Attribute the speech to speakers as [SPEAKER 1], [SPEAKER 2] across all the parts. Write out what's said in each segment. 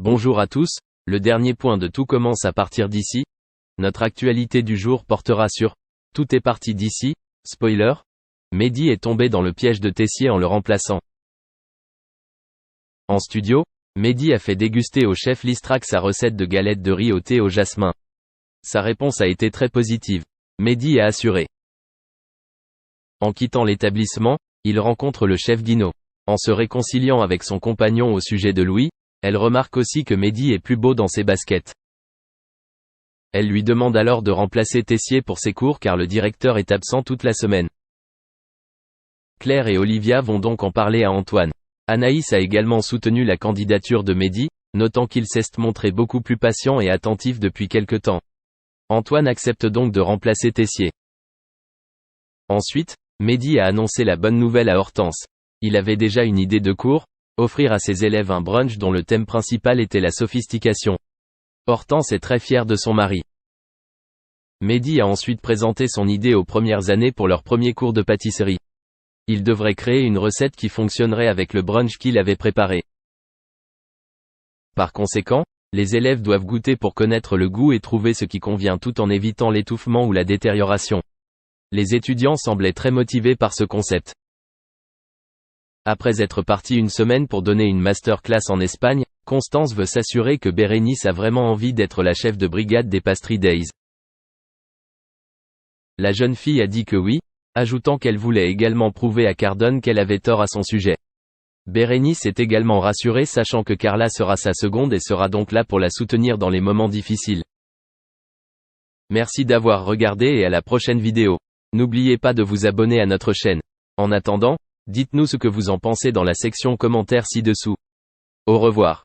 [SPEAKER 1] Bonjour à tous, le dernier point de Tout commence à partir d'ici. Notre actualité du jour portera sur « Tout est parti d'ici », spoiler. Mehdi est tombé dans le piège de Tessier en le remplaçant. En studio, Mehdi a fait déguster au chef Listrac sa recette de galettes de riz au thé au jasmin. Sa réponse a été très positive. Mehdi a assuré. En quittant l'établissement, il rencontre le chef Guinaud. En se réconciliant avec son compagnon au sujet de Louis, elle remarque aussi que Mehdi est plus beau dans ses baskets. Elle lui demande alors de remplacer Tessier pour ses cours car le directeur est absent toute la semaine. Claire et Olivia vont donc en parler à Antoine. Anaïs a également soutenu la candidature de Mehdi, notant qu'il s'est montré beaucoup plus patient et attentif depuis quelque temps. Antoine accepte donc de remplacer Tessier. Ensuite, Mehdi a annoncé la bonne nouvelle à Hortense. Il avait déjà une idée de cours, offrir à ses élèves un brunch dont le thème principal était la sophistication. Hortense est très fière de son mari. Mehdi a ensuite présenté son idée aux premières années pour leur premier cours de pâtisserie. Il devrait créer une recette qui fonctionnerait avec le brunch qu'il avait préparé. Par conséquent, les élèves doivent goûter pour connaître le goût et trouver ce qui convient tout en évitant l'étouffement ou la détérioration. Les étudiants semblaient très motivés par ce concept. Après être parti une semaine pour donner une masterclass en Espagne, Constance veut s'assurer que Bérénice a vraiment envie d'être la chef de brigade des Pastry Days. La jeune fille a dit que oui, ajoutant qu'elle voulait également prouver à Cardone qu'elle avait tort à son sujet. Bérénice est également rassurée sachant que Carla sera sa seconde et sera donc là pour la soutenir dans les moments difficiles. Merci d'avoir regardé et à la prochaine vidéo. N'oubliez pas de vous abonner à notre chaîne. En attendant, dites-nous ce que vous en pensez dans la section commentaires ci-dessous. Au revoir.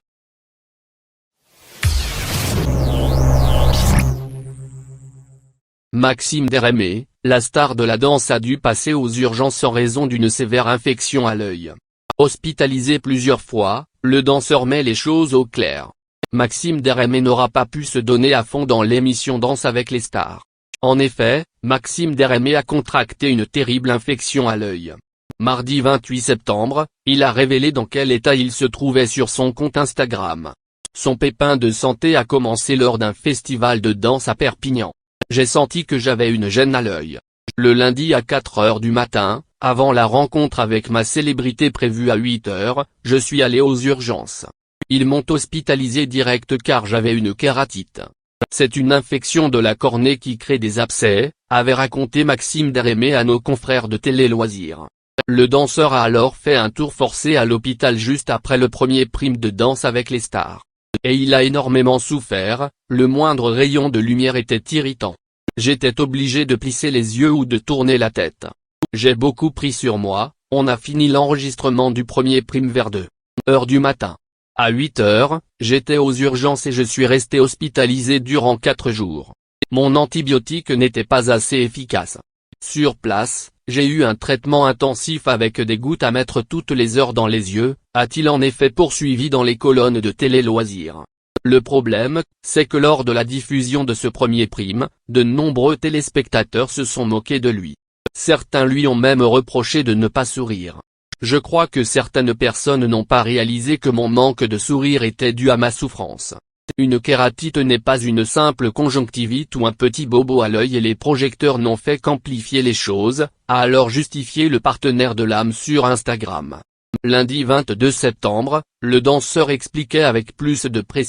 [SPEAKER 2] Maxime Dérémé, la star de la danse a dû passer aux urgences en raison d'une sévère infection à l'œil. Hospitalisé plusieurs fois, le danseur met les choses au clair. Maxime Dérémé n'aura pas pu se donner à fond dans l'émission Danse avec les stars. En effet, Maxime Dérémé a contracté une terrible infection à l'œil. Mardi 28 septembre, il a révélé dans quel état il se trouvait sur son compte Instagram. Son pépin de santé a commencé lors d'un festival de danse à Perpignan. J'ai senti que j'avais une gêne à l'œil. Le lundi à 4 h du matin, avant la rencontre avec ma célébrité prévue à 8 h, je suis allé aux urgences. Ils m'ont hospitalisé direct car j'avais une kératite. C'est une infection de la cornée qui crée des abcès, avait raconté Maxime Dérémé à nos confrères de Télé Loisirs. Le danseur a alors fait un tour forcé à l'hôpital juste après le premier prime de Danse avec les stars. Et il a énormément souffert, le moindre rayon de lumière était irritant. J'étais obligé de plisser les yeux ou de tourner la tête. J'ai beaucoup pris sur moi, on a fini l'enregistrement du premier prime vers 2 h du matin. À 8 h, j'étais aux urgences et je suis resté hospitalisé durant 4 jours. Mon antibiotique n'était pas assez efficace. Sur place, j'ai eu un traitement intensif avec des gouttes à mettre toutes les heures dans les yeux, a-t-il en effet poursuivi dans les colonnes de Télé Loisirs. Le problème, c'est que lors de la diffusion de ce premier prime, de nombreux téléspectateurs se sont moqués de lui. Certains lui ont même reproché de ne pas sourire. Je crois que certaines personnes n'ont pas réalisé que mon manque de sourire était dû à ma souffrance. Une kératite n'est pas une simple conjonctivite ou un petit bobo à l'œil et les projecteurs n'ont fait qu'amplifier les choses, a alors justifié le partenaire de l'âme sur Instagram. Lundi 22 septembre, le danseur expliquait avec plus de précision